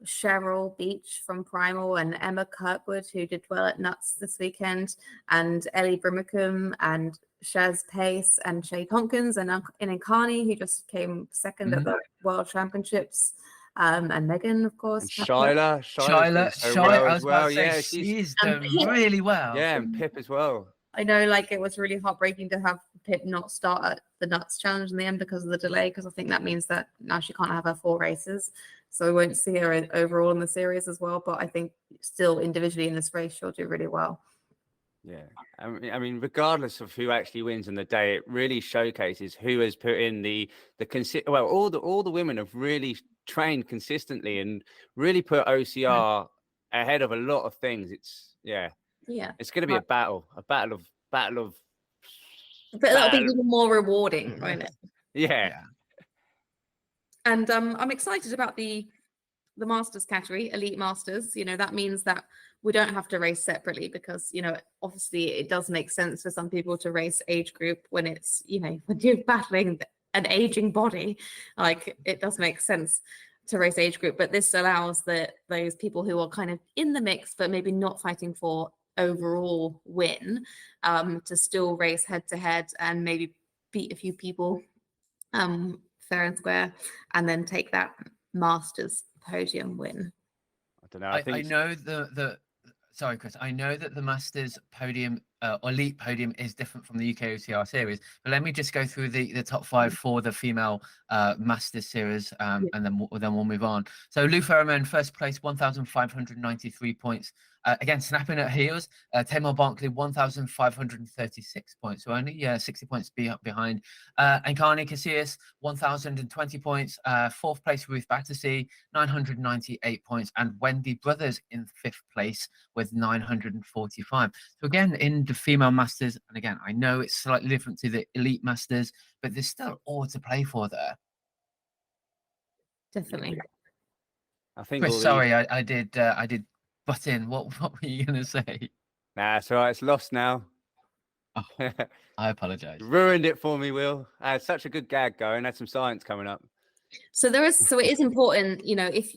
Cheryl Beach from Primal and Emma Kirkwood, who did well at Nuts this weekend, and Ellie Brimacombe and Shaz Pace and Shay Tompkins and Inkani, who just came second at the World Championships. And Megan, of course. And Shyla's Shyla, doing so well I as was about well. to say, Yeah, she's And done Pip. really well. yeah, and Pip as well. I know, like, it was really heartbreaking to have Pip not start at the Nuts Challenge in the end because of the delay, because I think that means that now she can't have her 4 races. So we won't see her overall in the series as well. But I think still individually in this race, she'll do really well. Yeah, I mean, regardless of who actually wins on the day, it really showcases who has put in the well, all the women have really trained consistently and really put OCR ahead of a lot of things. It's it's going to be a battle of But that'll be even more rewarding, won't it? Yeah. And I'm excited about the Masters category, Elite Masters. You know, that means that we don't have to race separately because, you know, obviously it does make sense for some people to race age group when it's, you know, when you're battling an aging body, like it does make sense to race age group. But this allows those people who are kind of in the mix, but maybe not fighting for overall win, to still race head to head and maybe beat a few people fair and square, and then take that Masters podium win. I don't know. I know sorry, Chris. I know that the Masters podium, elite podium, is different from the UKOCR series. But let me just go through the top 5 for the female Masters series, and then we'll move on. So Lou Ferriman in first place, 1,593 points. Again, snapping at heels. Tamar Barkley, 1,536 points. So only 60 points behind. And Carney Casillas, 1,020 points. Fourth place, Ruth Battersea, 998 points. And Wendy Brothers in 5th place with 945. So again, in the female Masters, and again, I know it's slightly different to the Elite Masters, but there's still all to play for there. Definitely. I think. Chris, sorry, I did butt in. What were you going to say? Nah, it's all right. It's lost now. Oh, I apologize. Ruined it for me, Will. I had such a good gag going. Had some science coming up. So it is important, you know, if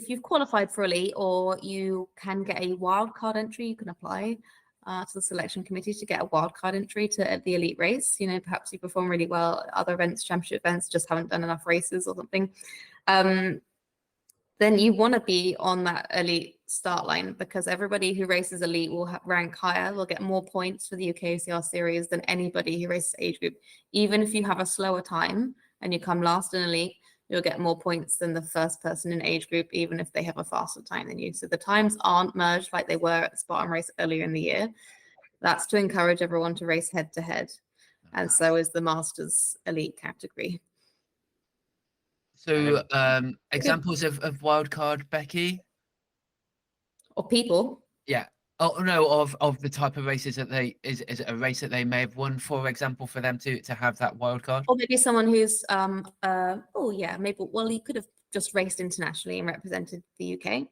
you've qualified for elite or you can get a wild card entry, you can apply to the selection committee to get a wild card entry to the elite race. You know, perhaps you perform really well at other events, championship events, just haven't done enough races or something. Then you want to be on that elite start line, because everybody who races elite will rank higher, will get more points for the UKOCR series than anybody who races age group. Even if you have a slower time and you come last in elite, you'll get more points than the first person in age group, even if they have a faster time than you. So the times aren't merged like they were at the Spartan race earlier in the year. That's to encourage everyone to race head to head. And so is the Masters elite category. So examples of wildcard, Becky? Or people. Yeah. Oh no, of the type of races that is it a race that they may have won, for example, for them to have that wild card? Or maybe someone who's you could have just raced internationally and represented the UK.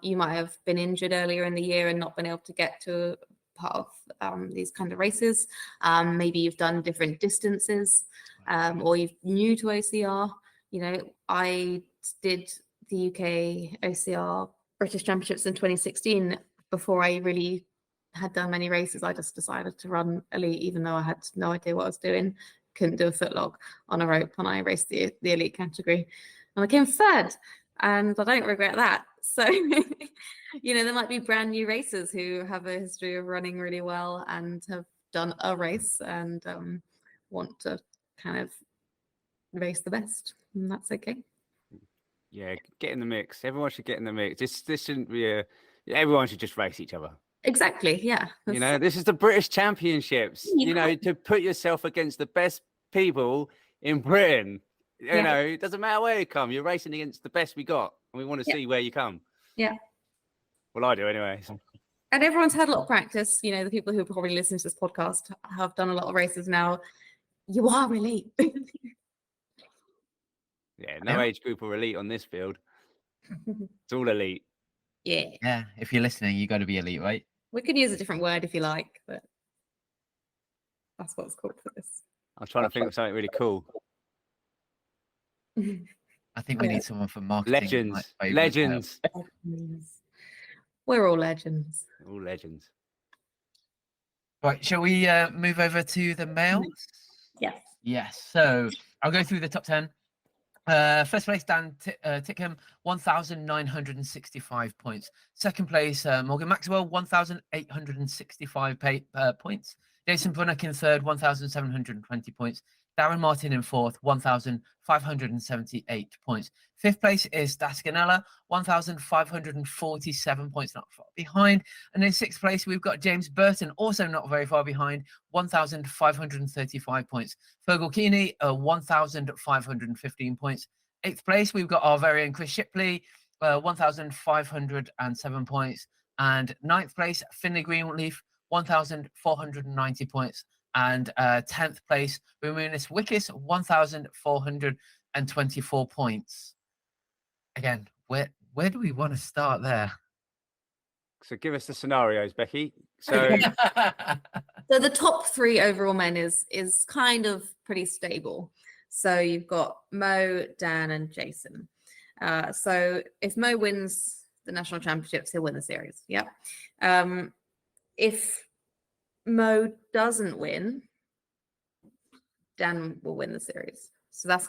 You might have been injured earlier in the year and not been able to get to part of these kind of races. Maybe you've done different distances, or you're new to OCR. You know, I did the UK OCR British Championships in 2016. Before I really had done many races, I just decided to run elite, even though I had no idea what I was doing. Couldn't do a footlog on a rope, and I raced the elite category, and I came third, and I don't regret that. So, you know, there might be brand new racers who have a history of running really well and have done a race and want to kind of race the best, and that's okay. Yeah, get in the mix. Everyone should get in the mix. This shouldn't be everyone should just race each other. Exactly, yeah. You know, this is the British Championships. You know, to put yourself against the best people in Britain. You know, it doesn't matter where you come. You're racing against the best we got, and we want to see where you come. Yeah. Well, I do anyway. And everyone's had a lot of practice. You know, the people who probably listen to this podcast have done a lot of races now. You are elite. Yeah, no age group or elite on this field. It's all elite. Yeah. Yeah, if you're listening, you got to be elite, right? We could use a different word if you like, but that's what it's called for this. I was trying to think of something really cool. I think we need someone for marketing. Legends. We're all legends. All legends. Right, shall we move over to the males? Yes. Yes. So I'll go through the top 10. First place, Dan Tickham, 1,965 points. Second place, Morgan Maxwell, 1,865 points. Jason Brunnock in third, 1,720 points. Darren Martin in fourth, 1,578 points. Fifth place is Dascanella, 1,547 points, not far behind. And in sixth place, we've got James Burton, also not very far behind, 1,535 points. Fergal Keeney, 1,515 points. Eighth place, we've got our very own Chris Shipley, 1,507 points. And ninth place, Finlay Greenleaf, 1,490 points. And 10th place, Ramonis Wickes, 1,424 points. Again, where do we want to start there? So give us the scenarios, Becky. So So the top three overall men is kind of pretty stable. So you've got Mo, Dan, and Jason. So if Mo wins the national championships, he'll win the series. Yeah. If Mo doesn't win, Dan will win the series. So that's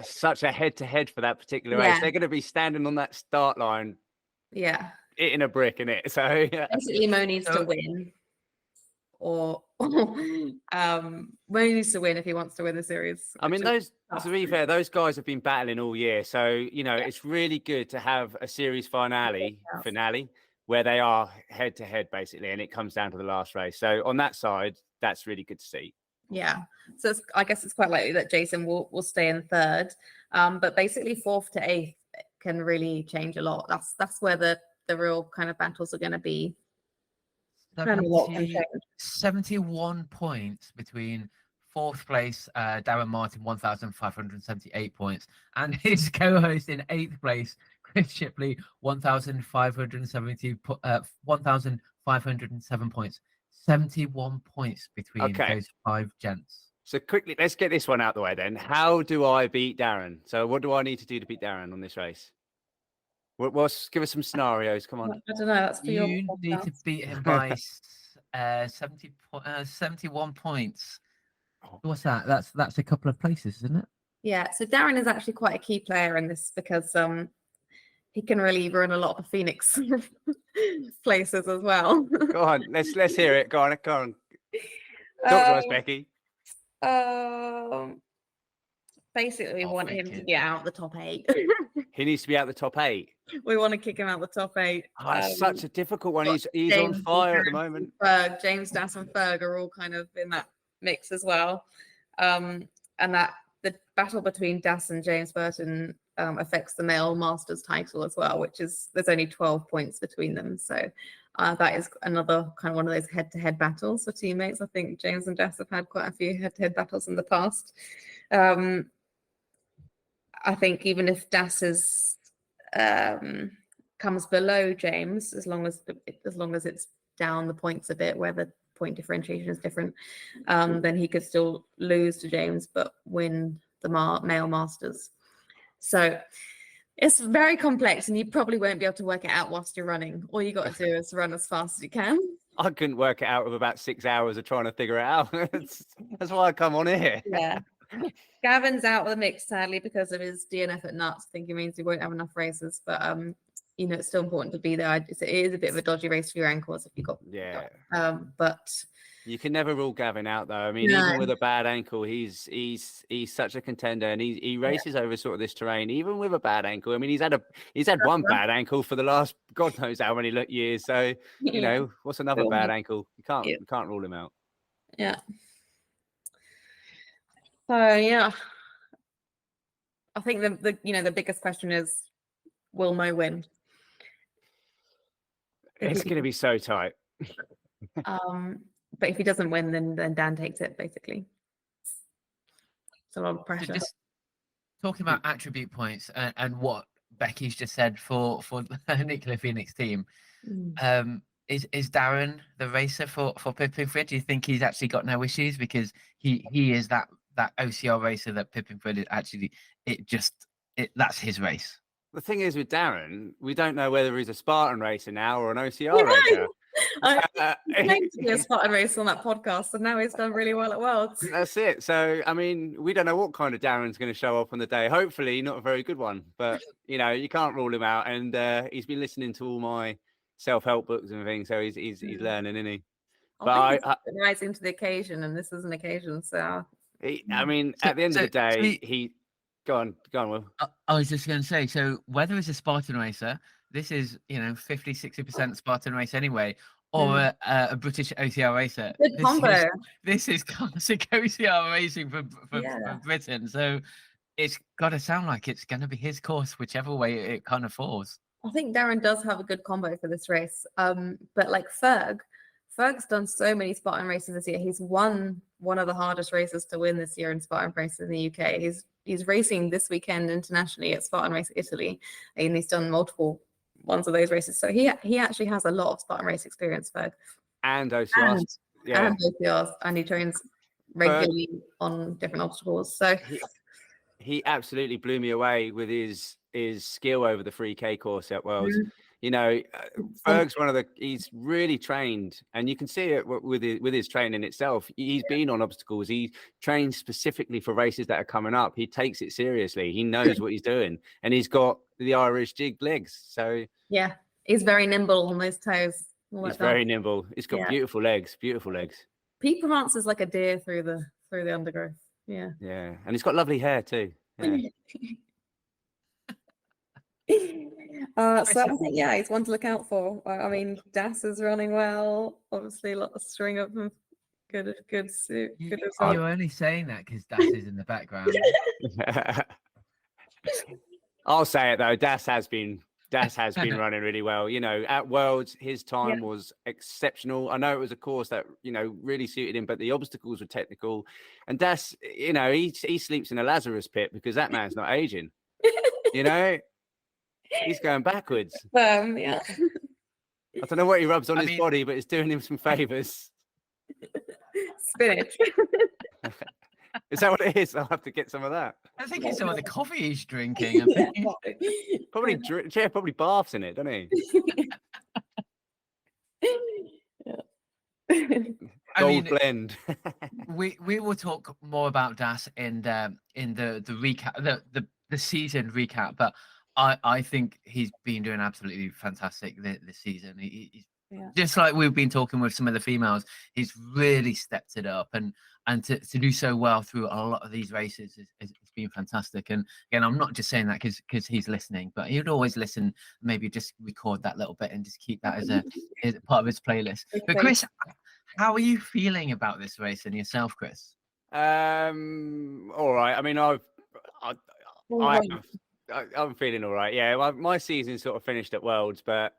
such a head-to-head for that particular race. They're going to be standing on that start line, hitting a brick in it. So basically, Mo needs to win, or Mo needs to win if he wants to win the series. I mean, to be fair, those guys have been battling all year. So it's really good to have a series finale where they are head-to-head basically, and it comes down to the last race. So on that side, that's really good to see. Yeah, so I guess it's quite likely that Jason will stay in third, but basically fourth to eighth can really change a lot. That's where the real kind of battles are going to be. 71 points between fourth place, Darren Martin, 1,578 points, and his co-host in eighth place, Chris Shipley, 1,507 points. 71 points between those five gents. So quickly, let's get this one out the way then. How do I beat Darren? So what do I need to do to beat Darren on this race? Give us some scenarios. Come on. I don't know. That's for you need to beat him by 71 points. What's that? That's a couple of places, isn't it? Yeah. So Darren is actually quite a key player in this because he can really run a lot of Phoenix places as well. Go on, let's hear it. Go on. Talk to us, Becky. Basically, we want him to get out the top 8. He needs to be out the top 8. We want to kick him out the top 8. Oh, it's such a difficult one. He's on fire at the moment. James, Das, and Ferg are all kind of in that mix as well. And that the battle between Das and James Burton affects the male masters title as well, which is there's only 12 points between them. So that is another kind of one of those head-to-head battles for teammates. I think James and Das have had quite a few head-to-head battles in the past. I think even if Das is comes below James, as long as it's down the points a bit where the point differentiation is different, then he could still lose to James but win the male masters. So it's very complex, and you probably won't be able to work it out whilst you're running. All you got to do is run as fast as you can. I couldn't work it out with about 6 hours of trying to figure it out. That's why I come on here. Yeah. Gavin's out of the mix, sadly, because of his DNF at Nuts. I think it means he won't have enough races, but it's still important to be there. It is a bit of a dodgy race for your ankles if you got. Yeah. But you can never rule Gavin out, though. I mean, even with a bad ankle, he's such a contender, and he races over sort of this terrain, even with a bad ankle. I mean, he's had one bad ankle for the last God knows how many years. So what's another bad ankle? You can't rule him out. Yeah. So yeah, I think the biggest question is, will Mo win? It's going to be so tight. But if he doesn't win, then Dan takes it, basically. It's a lot of pressure. Just talking about attribute points and what Becky's just said for Nuclear Phoenix team, is Darren the racer for Pippin Frid? Do you think he's actually got no issues because he is that OCR racer that Pippin Frid is actually that's his race? The thing is with Darren, we don't know whether he's a Spartan racer now or an OCR racer. I claimed to be a Spartan race on that podcast, and now he's done really well at Worlds. That's it. So, I mean, we don't know what kind of Darren's going to show up on the day. Hopefully, not a very good one, but you know, you can't rule him out. And he's been listening to all my self-help books and things, so he's learning, isn't he? But I rising to the occasion, and this is an occasion. So, I mean, at the end of the day, he. Go on, Will. I was just going to say, so whether it's a Spartan racer, this is 50-60% Spartan race anyway, or a British OCR racer. Good combo. This is classic OCR racing for Britain. So it's got to sound like it's going to be his course, whichever way it kind of falls. I think Darren does have a good combo for this race. But like Ferg's done so many Spartan races this year. He's won one of the hardest races to win this year in Spartan races in the UK. He's racing this weekend internationally at Spartan Race Italy, and he's done multiple ones of those races. So he actually has a lot of Spartan race experience, Ferg. And OCRs. And OCRs, and he trains regularly on different obstacles. So he absolutely blew me away with his skill over the 3K course at Worlds. You know, Ferg's he's really trained, and you can see it with his training itself. He's been on obstacles. He trains specifically for races that are coming up. He takes it seriously. He knows what he's doing, and he's got the Irish jig legs. So yeah, he's very nimble on those toes. He's very nimble. He's got beautiful legs. Beautiful legs. Pete prances like a deer through the undergrowth. Yeah. Yeah, and he's got lovely hair too. Yeah. So I think he's one to look out for. I mean, Das is running well. Obviously, a lot of string up and good suit. You're only saying that because Das is in the background. I'll say it though. Das has been running really well. You know, at Worlds, his time was exceptional. I know it was a course that really suited him, but the obstacles were technical. And Das, he sleeps in a Lazarus pit because that man's not aging. He's going backwards. Yeah. I don't know what he rubs on his body, but it's doing him some favors. Spinach. Is that what it is? I'll have to get some of that. I think it's some of the coffee he's drinking. Probably baths in it, doesn't he? Gold blend. we will talk more about Das in the recap, the season recap, but I think he's been doing absolutely fantastic this season. He's just like we've been talking with some of the females, he's really stepped it up, and to do so well through a lot of these races has been fantastic. And again, I'm not just saying that because he's listening, but he'd always listen, maybe just record that little bit and just keep that as a part of his playlist. But Chris, how are you feeling about this race and yourself, Chris? All right. I mean, I'm feeling all right. Yeah, my season sort of finished at Worlds, but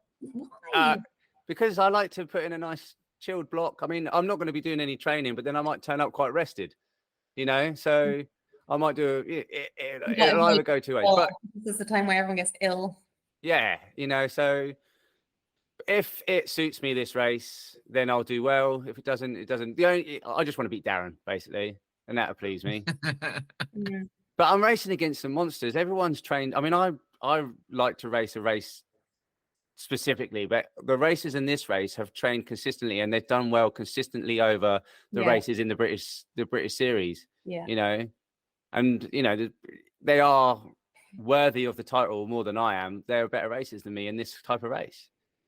because I like to put in a nice chilled block. I mean, I'm not going to be doing any training, but then I might turn up quite rested, so I might do it'll either go two ways. But this is the time where everyone gets ill. Yeah, so if it suits me this race, then I'll do well. If it doesn't, it doesn't. I just want to beat Darren, basically, and that'll please me. But I'm racing against some monsters. Everyone's trained. I mean, I like to race a race specifically, but the racers in this race have trained consistently, and they've done well consistently over the races in the British series. Yeah. And they are worthy of the title more than I am. They're better racers than me in this type of race.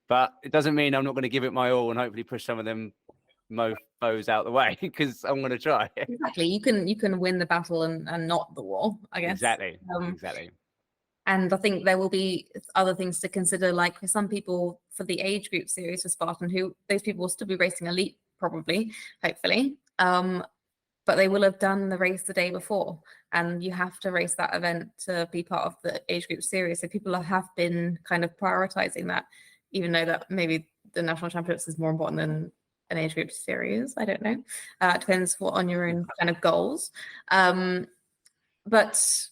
But it doesn't mean I'm not going to give it my all and hopefully push some of them mofos out the way, because I'm going to try. Exactly. You can win the battle and not the war, I guess. Exactly. Exactly. And I think there will be other things to consider, like for some people, for the age group series for Spartan, those people will still be racing elite, probably, hopefully. But they will have done the race the day before, and you have to race that event to be part of the age group series. So people have been kind of prioritizing that, even though that maybe the national championships is more important than an age group series. I don't know. It depends on your own kind of goals. But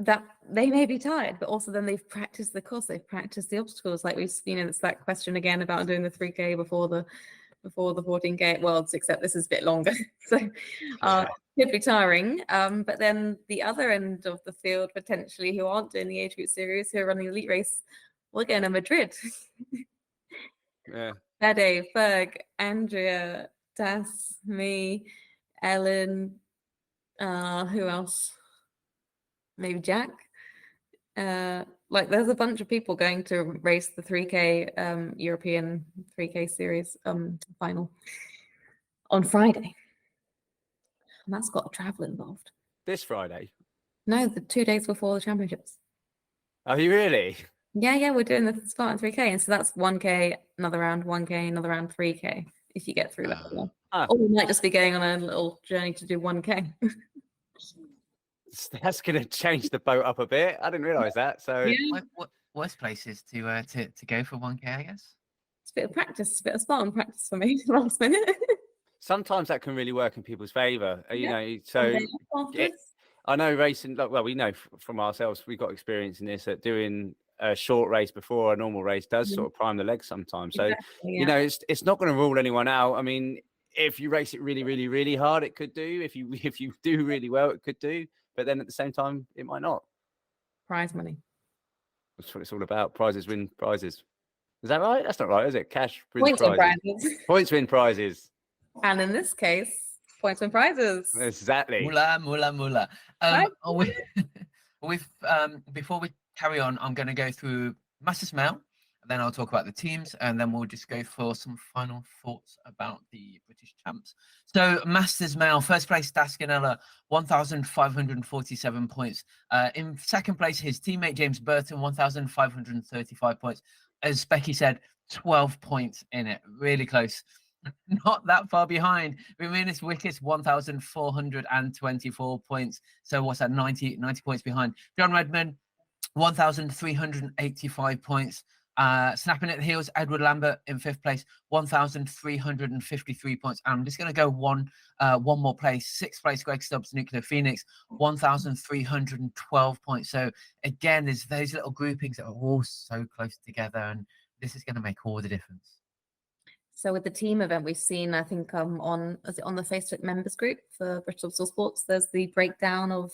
that they may be tired, but also then they've practiced the course, they've practiced the obstacles. Like we've seen, it's that question again about doing the 3K before the 14K at Worlds, except this is a bit longer. So could be tiring. But then the other end of the field, potentially, who aren't doing the age group series, who are running the elite race, we're going to Madrid. Yeah. Fede, Ferg, Andrea, Das, me, Ellen, who else? Maybe Jack. Like there's a bunch of people going to race the 3K European 3K series final on Friday. And that's got travel involved. This Friday. No, the 2 days before the championships. Are you really? Yeah, we're doing the Spartan 3K. And so that's 1K, another round, 1K, another round, 3K, if you get through that one. Or we might just be going on a little journey to do 1K. That's going to change the boat up a bit. I didn't realise that. So Yeah. What worst places to go for 1K, I guess? It's a bit of practice, a bit of Spartan practice for me last minute. sometimes that can really work in people's favour. You Yeah. know, so Afterwards. I know racing. Well, we know from ourselves, we've got experience in this, that doing a short race before a normal race does sort of prime the legs sometimes. So Exactly, you know, it's not going to rule anyone out. I mean, if you race it really, really, really hard, it could do. If you do really well, it could do. But then at the same time, it might not. Prize money. That's what it's all about. Prizes win prizes. Is that right? That's not right, is it? Cash wins Points win prizes. prizes. Points win prizes. And in this case, points win prizes. Exactly. Mula. We've before we carry on, I'm going to go through Masters Male, and then I'll talk about the teams, and then we'll just go for some final thoughts about the British Champs. So Masters Male, first place Dascanella, 1,547 points. In second place, his teammate James Burton, 1,535 points. As Becky said, 12 points in it, really close. Not that far behind. Ramirez Wickes, 1,424 points. So what's that? 90 points behind. John Redmond, 1,385 points. Snapping at the heels, Edward Lambert in fifth place, 1,353 points. I'm just going to go one more place. Sixth place, Greg Stubbs, Nuclear Phoenix, 1,312 points. So again, there's those little groupings that are all so close together, and this is going to make all the difference. So with the team event, we've seen, I think, on the Facebook members group for British Obstacle Sports, there's the breakdown of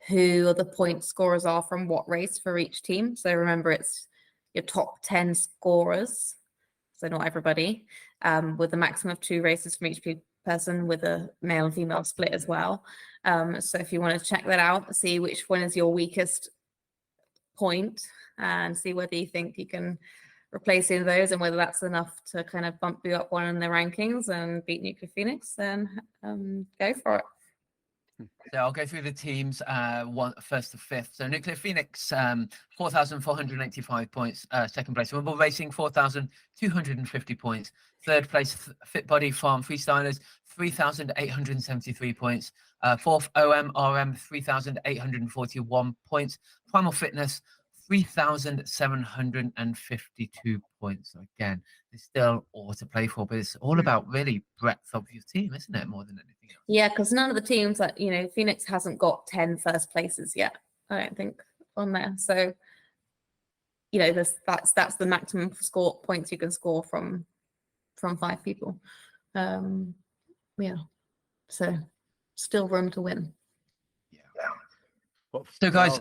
who the point scorers are from what race for each team. So remember, it's your top 10 scorers, so not everybody, with a maximum of 2 races from each person, with a male and female split as well. So if you want to check that out, see which one is your weakest point, and see whether you think you can replace any of those, and whether that's enough to kind of bump you up one in the rankings and beat Nuclear Phoenix, then go for it. So I'll go through the teams, first to fifth. So Nuclear Phoenix, 4,485 points. Second place, Wimble Racing, 4,250 points. Third place, Fit Body Farm Freestylers, 3,873 points. Fourth, OMRM, 3,841 points. Primal Fitness, 3,752 points. So again, there's still all to play for, but it's all about really breadth of your team, isn't it? More than anything else. Yeah, because none of the teams, like, you know, Phoenix hasn't got 10 first places yet, I don't think, on there. So, you know, that's the maximum score points you can score from 5 people. Yeah, so still room to win. Yeah. So guys.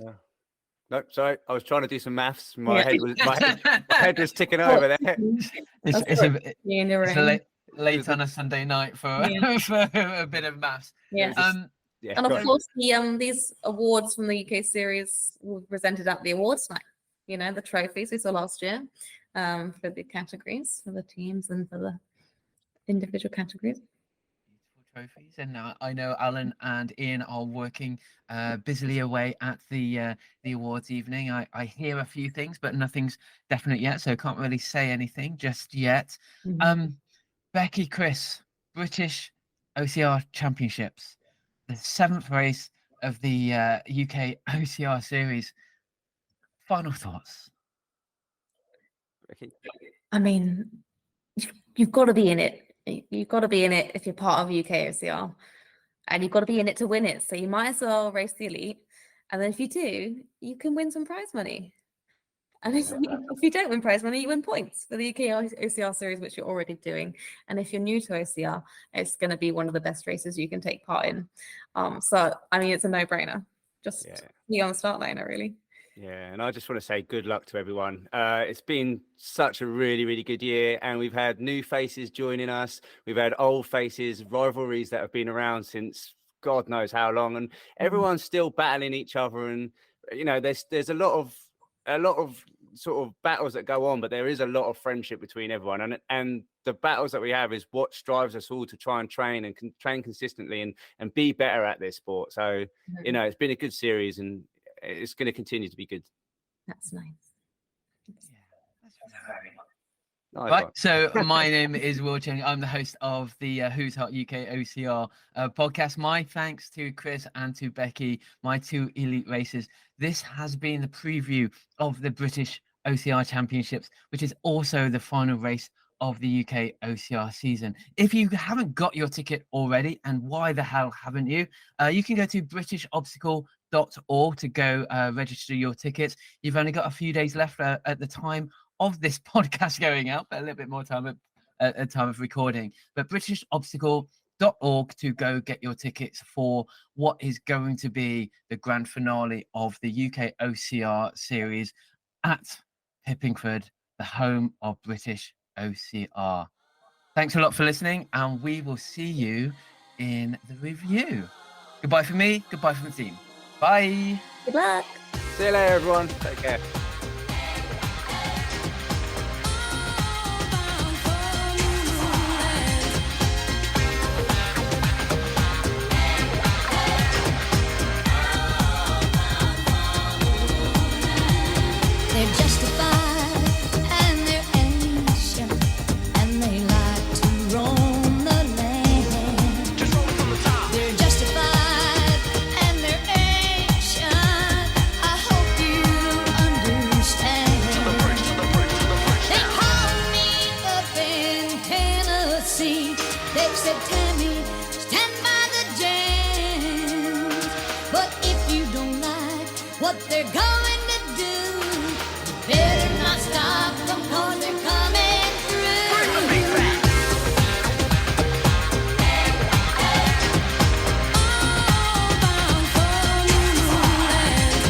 No, sorry. I was trying to do some maths. My head was ticking over there. It's a late on a Sunday night for, for a bit of maths. Yeah. And of course, these awards from the UK series were presented at the awards night. You know, the trophies we saw last year for the categories, for the teams and for the individual categories. Trophies, and I know Alan and Ian are working busily away at the awards evening. I hear a few things, but nothing's definite yet, so can't really say anything just yet. Becky, Chris, British OCR Championships, the 7th race of the UK OCR series. Final thoughts? Becky? I mean, you've got to be in it. You've got to be in it if you're part of UK OCR, and you've got to be in it to win it. So you might as well race the elite, and then if you do, you can win some prize money. And if you don't win prize money, you win points for the UK OCR series, which you're already doing. And if you're new to OCR, it's going to be one of the best races you can take part in. So I mean, it's a no-brainer. Just be on the start line, really. Yeah, and I just want to say good luck to everyone. It's been such a really, really good year, and we've had new faces joining us. We've had old faces, rivalries that have been around since God knows how long, and everyone's still battling each other. And there's a lot of sort of battles that go on, but there is a lot of friendship between everyone. And the battles that we have is what drives us all to try and train and train consistently and be better at this sport. So it's been a good series, and it's going to continue to be good. That's nice. Nice Right, one. so my name is Wil Chung. I'm the host of the Who's Hot UKOCR podcast. My thanks to Chris and to Becky, my two elite racers. This has been the preview of the British OCR Championships, which is also the final race of the UK OCR season. If you haven't got your ticket already, and why the hell haven't you? You can go to britishobstacle.org to go register your tickets. You've only got a few days left at the time of this podcast going out, but a little bit more time at time of recording. But britishobstacle.org to go get your tickets for what is going to be the grand finale of the UK OCR series at Pippingford, the home of British OCR. Thanks a lot for listening, and we will see you in the review. Goodbye from me, goodbye from the team. Bye. Good luck. See you later, everyone. Take care. They're justified and they're ancient, and they like to roam the land. Just roll it from the top. They're justified and they're ancient. I hope you understand. To the bridge. They call me up in Tennessee. They said, Tammy, stand by the jams. But if you don't like what they're going to do, better not stop them, 'cause they're coming through. Bring the beat back. All bound for new land.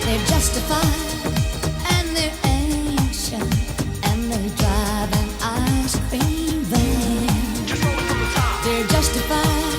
They're justified and they're ancient, and they drive an ice cream van. Just roll it from the top. They're justified